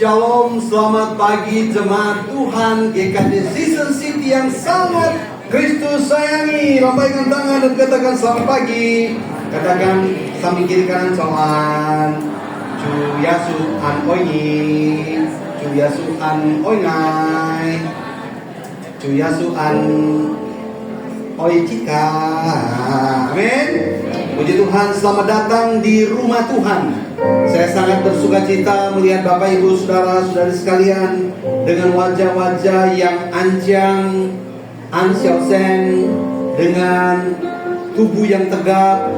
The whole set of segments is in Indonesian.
Shalom, selamat pagi jemaat Tuhan GKJ Season City yang sangat Kristus sayangi. Lambaikan tangan dan katakan selamat pagi. Katakan sambil kiri kanan soan. Cu Yasu an oini, Cu Yasu an oingai, Cu Yasu an oicika. Amin. Puji Tuhan, selamat datang di rumah Tuhan. Saya sangat bersuka cita melihat Bapak Ibu Saudara-saudari sekalian dengan wajah-wajah yang anjang, anxioseng, dengan tubuh yang tegap,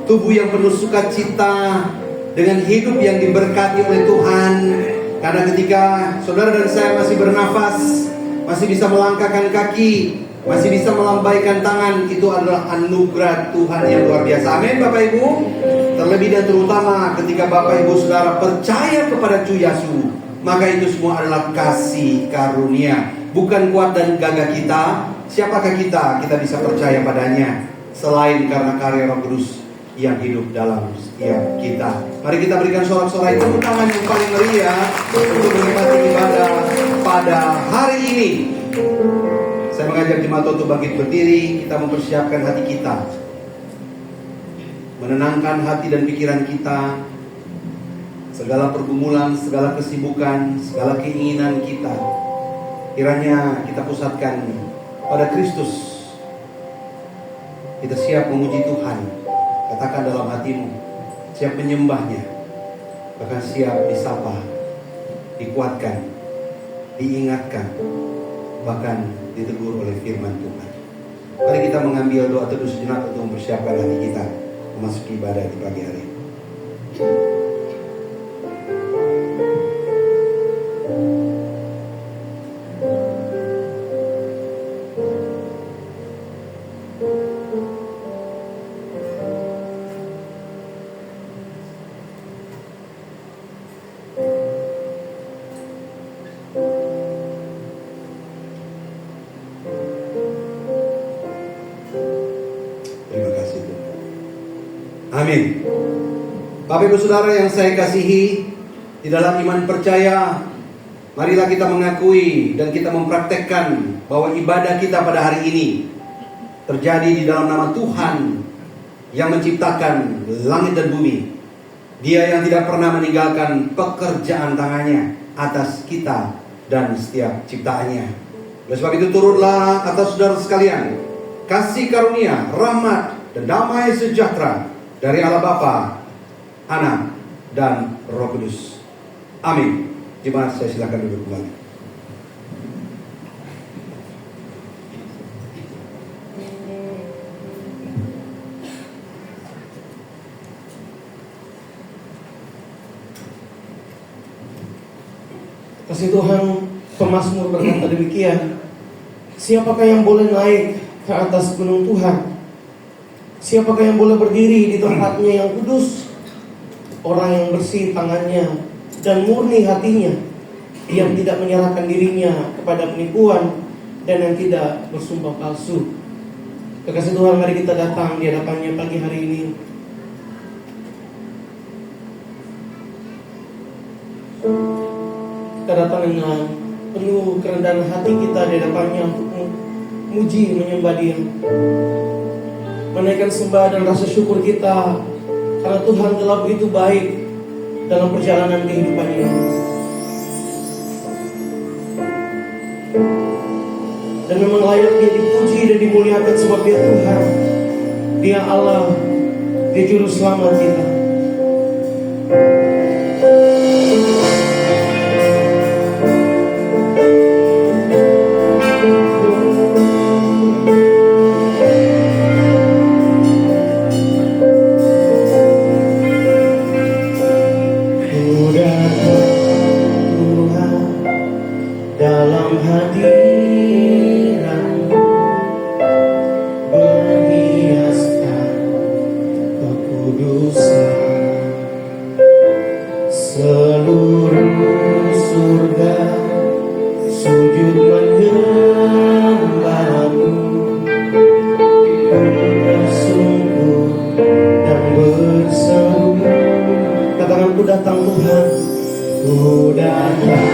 tubuh yang penuh sukacita, dengan hidup yang diberkati oleh Tuhan. Karena ketika saudara dan saya masih bernafas, masih bisa melangkahkan kaki, masih bisa melambaikan tangan, itu adalah anugerah Tuhan yang luar biasa. Amin Bapak Ibu. Terlebih dan terutama ketika Bapak Ibu Saudara percaya kepada Cu Yasu, maka itu semua adalah kasih karunia, bukan kuat dan gagah kita. Siapakah kita? Kita bisa percaya padanya selain karena karya Roh Kudus yang hidup dalam setiap kita. Mari kita berikan sorak-sorai tepuk tangan yang paling meriah untuk menikmati ibadah pada hari ini. Saya mengajak jemaat untuk bangkit berdiri. Kita mempersiapkan hati kita, menenangkan hati dan pikiran kita. Segala pergumulan, segala kesibukan, segala keinginan kita, kiranya kita pusatkan pada Kristus. Kita siap memuji Tuhan. Katakan dalam hatimu, siap menyembahnya, bahkan siap disapa, dikuatkan, diingatkan, bahkan ditegur oleh firman Tuhan. Mari kita mengambil doa teduh sejenak untuk mempersiapkan hati kita memasuki ibadah di pagi hari. Amin. Bapak Ibu Saudara yang saya kasihi, di dalam iman percaya, marilah kita mengakui dan kita mempraktekkan bahwa ibadah kita pada hari ini terjadi di dalam nama Tuhan yang menciptakan langit dan bumi. Dia yang tidak pernah meninggalkan pekerjaan tangannya atas kita dan setiap ciptaannya. Oleh sebab itu turutlah atas saudara sekalian kasih karunia, rahmat dan damai sejahtera dari Allah Bapa, Anak, dan Roh Kudus. Amin. Jemaat, saya silakan duduk kembali. Kasih Tuhan, pemazmur berkata demikian, siapakah yang boleh naik ke atas gunung Tuhan? Siapakah yang boleh berdiri di tempatnya yang kudus? Orang yang bersih tangannya dan murni hatinya, yang tidak menyerahkan dirinya kepada penipuan dan yang tidak bersumpah palsu. Kekasih Tuhan, mari kita datang di hadapannya pagi hari ini. Kita datang dengan penuh kerendahan hati kita di hadapannya untuk memuji, menyembah Dia, menaikkan sembah dan rasa syukur kita karena Tuhan telah begitu baik dalam perjalanan kehidupan ini. Dan memang layak Dia dipuji dan dimuliakan sebab Dia Tuhan, Dia Allah, Dia Juru Selamat kita. Ku datang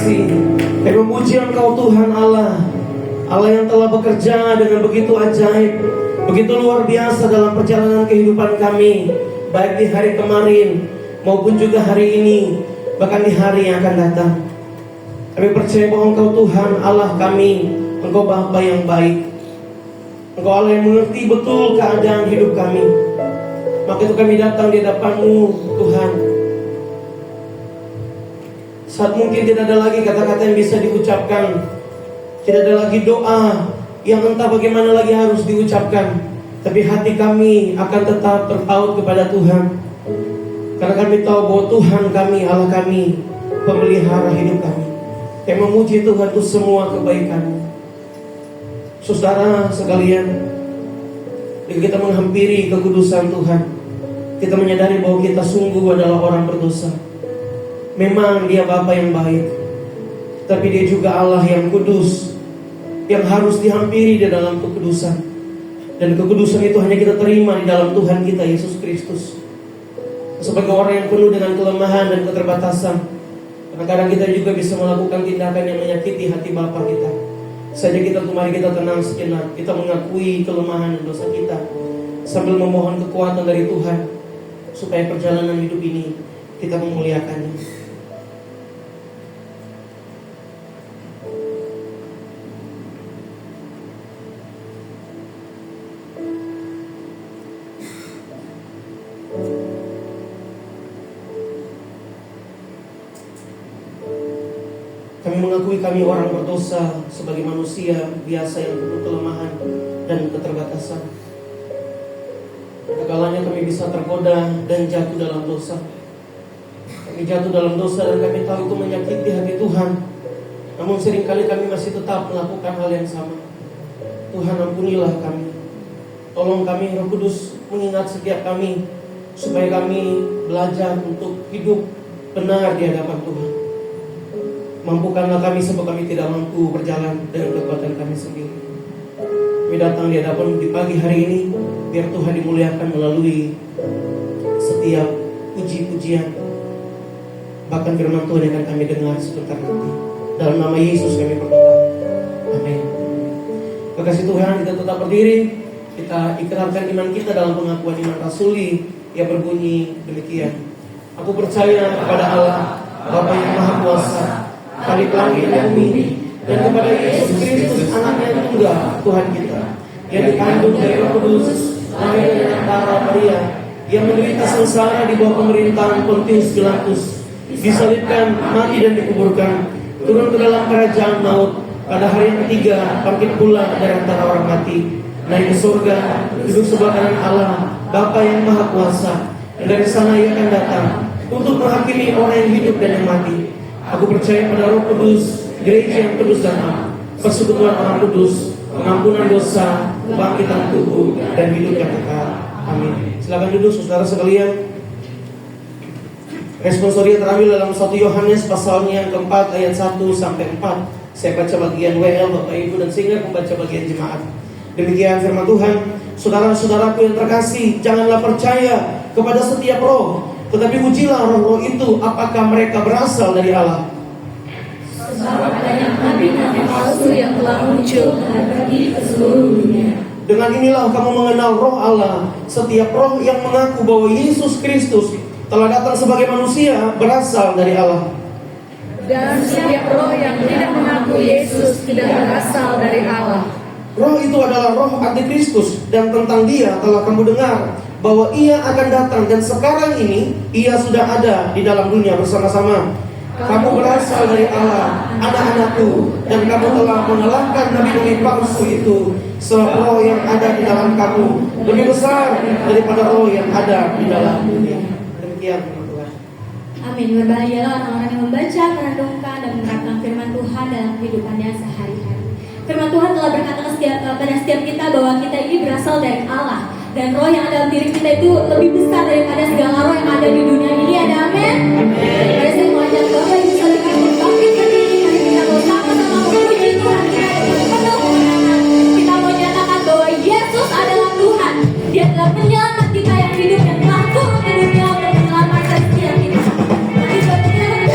kasih. Kami memuji Engkau Tuhan Allah, Allah yang telah bekerja dengan begitu ajaib, begitu luar biasa dalam perjalanan kehidupan kami, baik di hari kemarin maupun juga hari ini, bahkan di hari yang akan datang. Kami percaya bahwa Engkau Tuhan Allah kami, Engkau Bapa yang baik, Engkau Allah yang mengerti betul keadaan hidup kami. Maka itu kami datang di hadapan-Mu Tuhan. Saat mungkin tidak ada lagi kata-kata yang bisa diucapkan, tidak ada lagi doa yang entah bagaimana lagi harus diucapkan, tapi hati kami akan tetap terpaut kepada Tuhan. Karena kami tahu bahwa Tuhan kami, Allah kami, pemelihara hidup kami. Kami memuji Tuhan untuk semua kebaikan. Saudara sekalian, ketika kita menghampiri kekudusan Tuhan, kita menyadari bahwa kita sungguh adalah orang berdosa. Memang Dia Bapa yang baik, tapi Dia juga Allah yang kudus, yang harus dihampiri di dalam kekudusan. Dan kekudusan itu hanya kita terima di dalam Tuhan kita Yesus Kristus. Sebagai orang yang penuh dengan kelemahan dan keterbatasan, kadang-kadang kita juga bisa melakukan tindakan yang menyakiti hati Bapa kita. Saja kita mari kita tenang sejenak, kita mengakui kelemahan dan dosa kita, sambil memohon kekuatan dari Tuhan, supaya perjalanan hidup ini kita memuliakannya. Kami mengakui kami orang berdosa sebagai manusia biasa yang penuh kelemahan dan keterbatasan. Kalanya kami bisa tergoda dan jatuh dalam dosa. Kami jatuh dalam dosa dan kami tahu itu menyakiti hati Tuhan. Namun seringkali kami masih tetap melakukan hal yang sama. Tuhan ampunilah kami. Tolong kami Roh Kudus mengingat setiap kami, supaya kami belajar untuk hidup benar di hadapan Tuhan. Mampukanlah kami sebab kami tidak mampu berjalan dengan kekuatan kami sendiri. Kami datang di hadapan di pagi hari ini, biar Tuhan dimuliakan melalui setiap puji-pujian, bahkan firman Tuhan yang akan kami dengar sebentar nanti. Dalam nama Yesus kami berdoa. Amin. Terima kasih Tuhan, kita tetap berdiri. Kita ikrarkan iman kita dalam pengakuan iman rasuli yang berbunyi demikian. Aku percaya kepada Allah, Bapa yang Maha Kuasa, Khalik langit dan bumi, dan kepada Yesus Kristus Anaknya yang tunggal Tuhan kita, yang dikandung dari Roh Kudus, lahir dari darah Maria, yang menderita sengsara di bawah pemerintahan Pontius Pilatus, disalibkan, mati dan dikuburkan, turun ke dalam kerajaan maut, pada hari yang ketiga bangkit pula dari antara orang mati, naik ke surga, duduk sebelah kanan Allah, Bapa yang Maha Kuasa, dan dari sana Ia akan datang untuk menghakimi orang yang hidup dan yang mati. Aku percaya pada Roh Kudus, gereja yang kudus dan am, persekutuan orang kudus, pengampunan dosa, kebangkitan tubuh, dan hidup yang kekal. Amin. Silakan duduk saudara sekalian. Responsoria terambil dalam 1 Yohanes pasalnya yang keempat ayat 1 sampai 4. Saya baca bagian WL Bapak Ibu dan sehingga membaca bagian jemaat. Demikian firman Tuhan. Saudara-saudaraku yang terkasih, janganlah percaya kepada setiap roh, tetapi ujilah roh-roh itu apakah mereka berasal dari Allah. Sebab banyak nabi-nabi palsu yang telah muncul dan pergi ke seluruh dunia. Dengan inilah kamu mengenal roh Allah. Setiap roh yang mengaku bahwa Yesus Kristus telah datang sebagai manusia berasal dari Allah. Dan setiap roh yang tidak mengaku Yesus tidak berasal dari Allah. Roh itu adalah roh antikristus, dan tentang dia telah kamu dengar bahwa ia akan datang, dan sekarang ini ia sudah ada di dalam dunia bersama-sama. Kamu berasal dari Allah, anak-anakku, dan kamu telah mengalahkan nabi-nabi palsu itu. Sebab roh yang ada di dalam kamu lebih besar daripada roh yang ada di dalam dunia. Demikian Tuhan. Amin. Berbahagialah orang-orang yang membaca, merenungkan, dan menerapkan firman Tuhan dalam kehidupannya sehari-hari. Firman Tuhan telah berkata pada setiap kita bahwa kita ini berasal dari Allah, dan roh yang ada dalam diri kita itu lebih besar daripada segala roh yang ada di dunia ini. Ada amin? Mari saya mau ajak Bapak Ibu saudara bangkit berdiri. Mari kita bersama-sama memuji Tuhan kita dengan penuh kemenangan. Kita mau nyatakan bahwa Yesus adalah Tuhan. Dia adalah penyelamat kita yang hidup dan telah turun ke dunia untuk menyelamatkan setiap kita. Mari kita berdiri.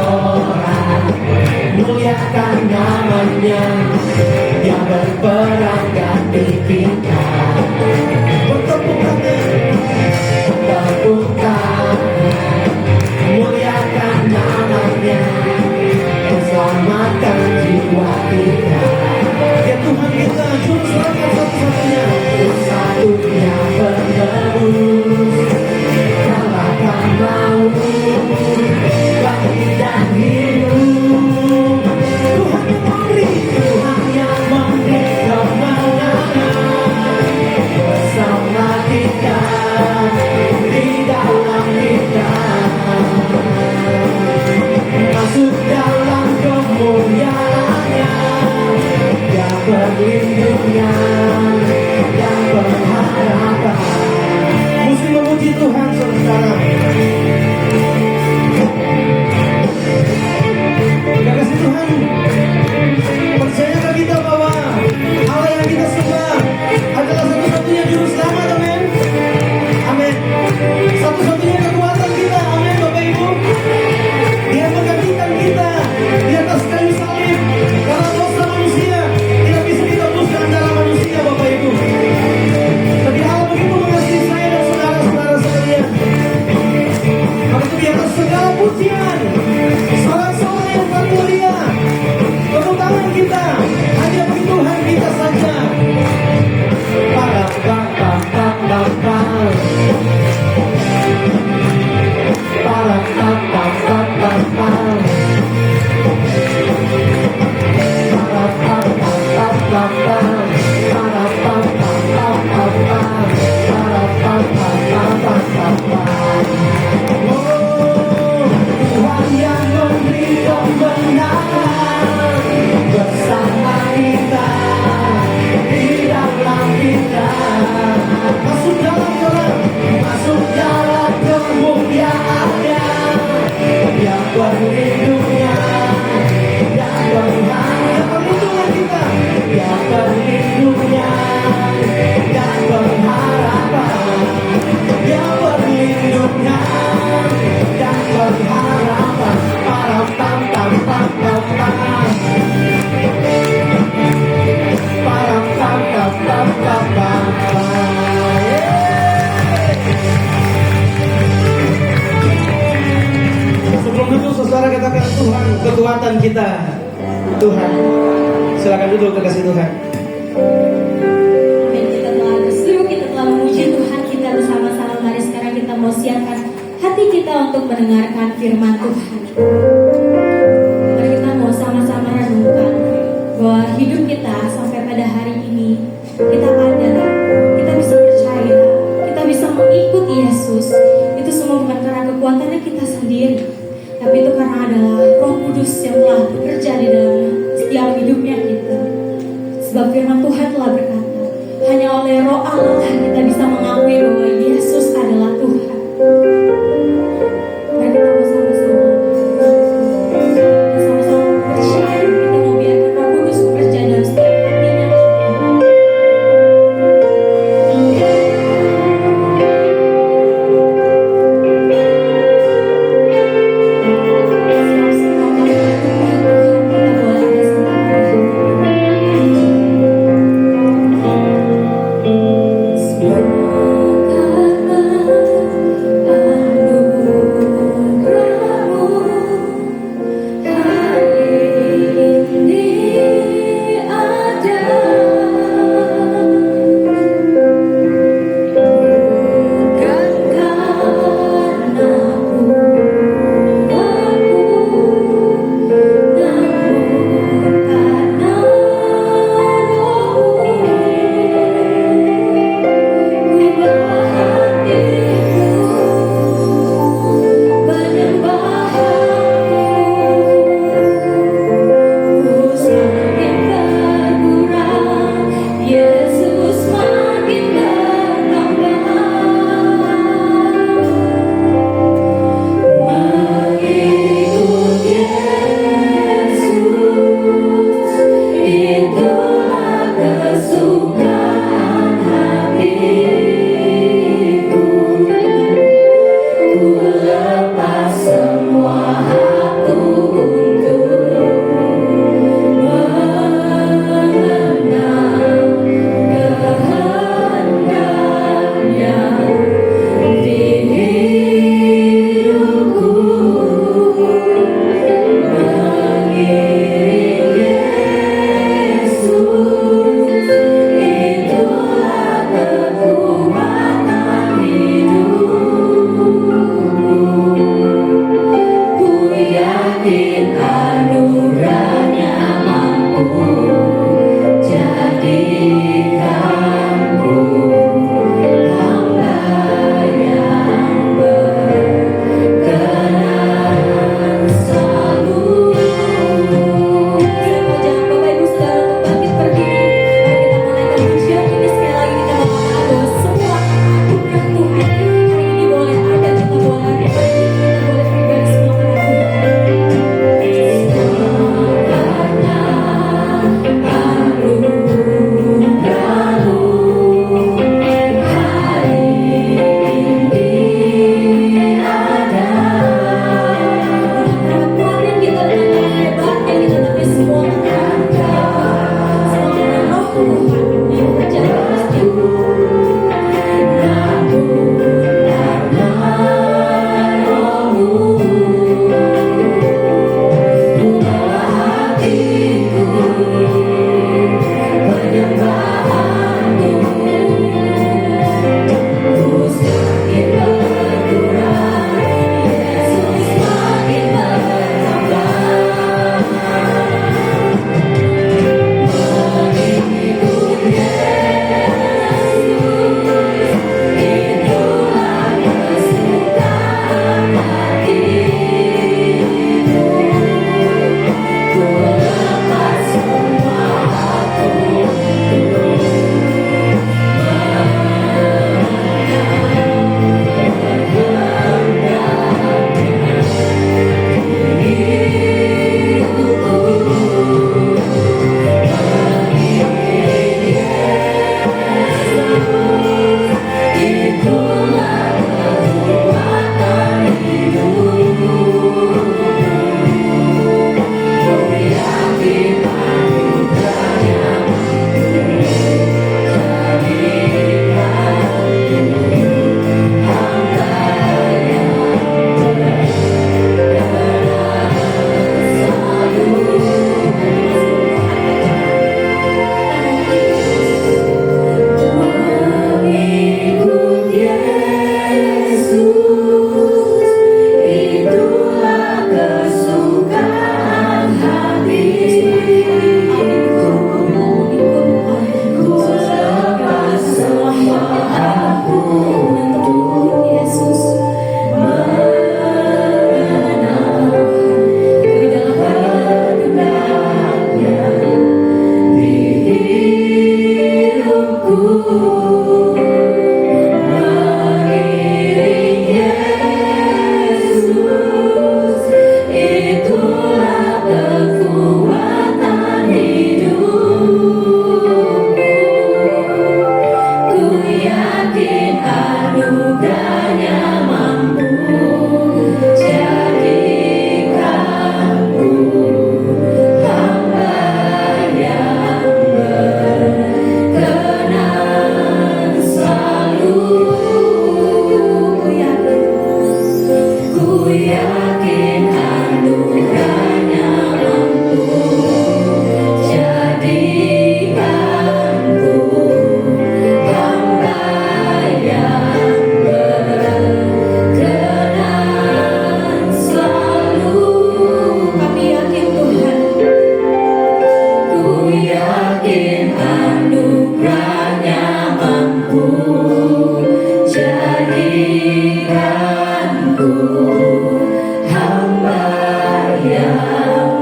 orang, muliakan namanya yang berperang ganti kita. Bertepuk tangan, muliakan namanya, selamatkan jiwa kita. Ya Tuhan kita, juru selamat satu-satunya, satu-satunya penebus, kalahkan maut, bagi dan hidup. Tuhan yang memberi kemenangan bersama kita, di dalam kita, masuk dalam kemuliaannya, yang berlindungnya, yang berharapan. Mesti memuji Tuhan saudara. Terima kasih Tuhan. Percayakah kita bahwa Allah yang kita sembah adalah satu-satunya juru selamat, amin. Amin. Satu-satunya kekuatan kita, amin Bapak Ibu. Dia menggantikan kita di atas kayu salib. Karena dosa manusia tidak bisa ditebuskan dalam manusia, Bapak Ibu. Tapi Allah begitu mengasihi saya dan saudara-saudara sekalian. Maka itu di atas segala pujian, sorak-sorai yang paling mulia, tepuk tangan kita hanya bagi Tuhan kita saja. Para Tuhan yang memberi kemenangan bersama kita, di dalam kita, masuk dalam terang, masuk dalam kemuliaannya, yang berlindungnya, yang perlindungan kita, yang berlindungnya, yang berharapan, yang berlindungnya, yang berharapan. Para tam tam tam tam tam, para tam tam tam tam tam. Sebelum itu saudara katakan Tuhan kekuatan kita. Tuhan, silakan duduk kekasih Tuhan. Amin. Kita telah berseru, kita telah memuji Tuhan kita bersama-sama. Mari sekarang kita mau siapkan hati kita untuk mendengarkan firman Tuhan. Mari kita mau sama-sama renungkan bahwa hidup kita sampai pada hari ini, kita ada, kita bisa percaya, kita bisa mengikuti Yesus. Itu semua bukan karena kekuatannya kita sendiri, tapi itu karena adalah Roh Kudus yang telah bekerja di dalam setiap hidupnya kita. Sebab firman Tuhan telah berkata, hanya oleh Roh Allah kita bisa mengakui bahwa Yesus adalah Tuhan. Mari kita mau sama-sama percaya, kita mau biarkan Roh Kudus bekerja dalam setiap hatinya. Semoga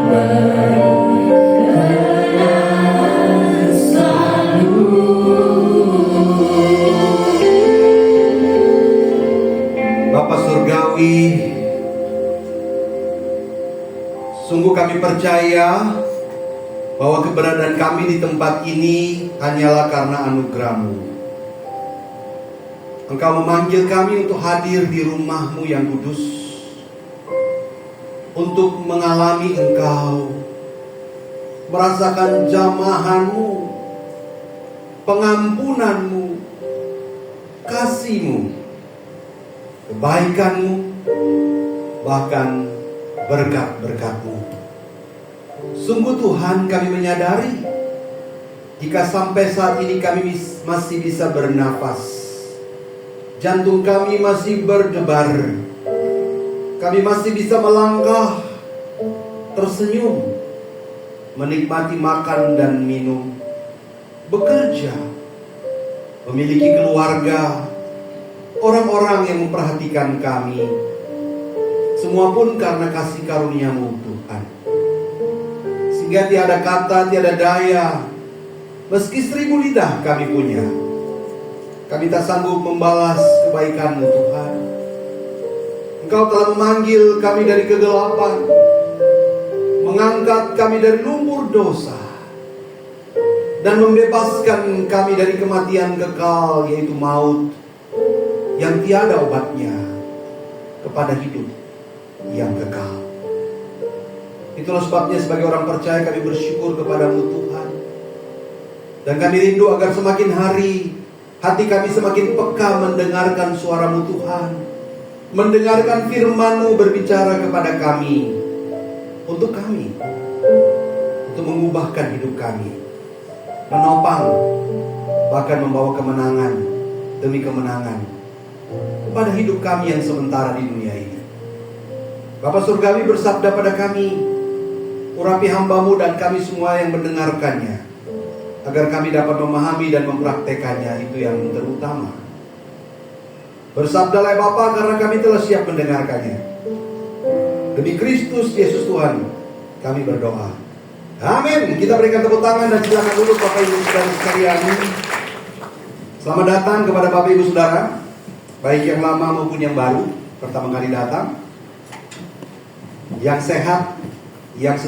berkenan selalu. Bapa Surgawi, sungguh kami percaya bahwa keberadaan kami di tempat ini hanyalah karena anugerah-Mu. Engkau memanggil kami untuk hadir di rumah-Mu yang kudus, untuk mengalami Engkau, merasakan jamahan-Mu, pengampunan-Mu, kasih-Mu, kebaikan-Mu, bahkan berkat-berkat-Mu. Sungguh Tuhan, kami menyadari jika sampai saat ini kami masih bisa bernafas, jantung kami masih berdebar, kami masih bisa melangkah, tersenyum, menikmati makan dan minum, bekerja, memiliki keluarga, orang-orang yang memperhatikan kami. Semua pun karena kasih karunia-Mu Tuhan. Sehingga tiada kata, tiada daya, meski 1000 lidah kami punya, kami tak sanggup membalas kebaikan-Mu Tuhan. Engkau telah memanggil kami dari kegelapan, mengangkat kami dari lumpur dosa, dan membebaskan kami dari kematian kekal, yaitu maut yang tiada obatnya, kepada hidup yang kekal. Itulah sebabnya sebagai orang percaya kami bersyukur kepada-Mu Tuhan. Dan kami rindu agar semakin hari hati kami semakin peka mendengarkan suara-Mu Tuhan, mendengarkan firman-Mu berbicara kepada kami, untuk kami, untuk mengubahkan hidup kami, menopang, bahkan membawa kemenangan demi kemenangan kepada hidup kami yang sementara di dunia ini. Bapa Surgawi bersabda pada kami, urapi hamba-Mu dan kami semua yang mendengarkannya, agar kami dapat memahami dan mempraktekannya, itu yang terutama. Bersabdalah Bapa, karena kami telah siap mendengarkannya. Demi Kristus Yesus Tuhan kami berdoa. Amin. Kita berikan tepuk tangan dan silakan dulu Bapak Ibu Saudara sekalian. Selamat datang kepada Bapak Ibu Saudara, baik yang lama maupun yang baru, pertama kali datang, yang sehat, yang